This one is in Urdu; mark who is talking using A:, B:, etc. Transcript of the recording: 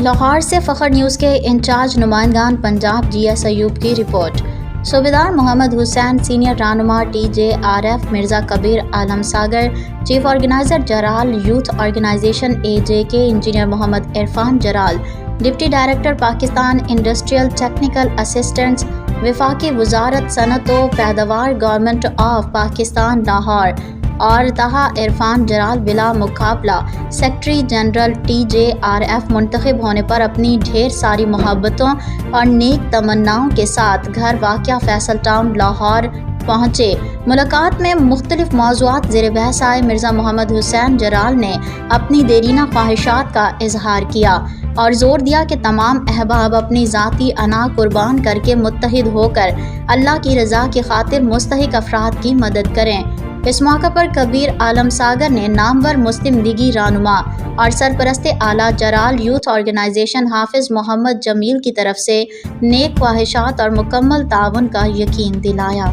A: لاہور سے فخر نیوز کے انچارج نمائندگان پنجاب جی ایس ایوب کی رپورٹ۔ صوبیدار محمد حسین، سینئر رہنما TJRF Mirza Kabir Alam Sagar, chief organiser Jarral youth organisation AJK engineer Muhammad Irfan Jarral, deputy director Pakistan industrial technical assistants, وفاقی وزارت صنعت و پیداوار گورنمنٹ آف پاکستان لاہور، اور طہا عرفان جرال بلا مقابلہ سیکرٹری جنرل TJRF منتخب ہونے پر اپنی ڈھیر ساری محبتوں اور نیک تمناؤں کے ساتھ گھر واقع فیصل ٹاؤن لاہور پہنچے۔ ملاقات میں مختلف موضوعات زیر بحث آئے۔ مرزا محمد حسین جرال نے اپنی دیرینہ خواہشات کا اظہار کیا اور زور دیا کہ تمام احباب اپنی ذاتی انا قربان کر کے متحد ہو کر اللہ کی رضا کی خاطر مستحق افراد کی مدد کریں۔ اس موقع پر کبیر عالم ساگر نے نامور مسلم لیگی رہنما اور سرپرست اعلیٰ جرال یوتھ آرگنائزیشن حافظ محمد جمیل کی طرف سے نیک خواہشات اور مکمل تعاون کا یقین دلایا۔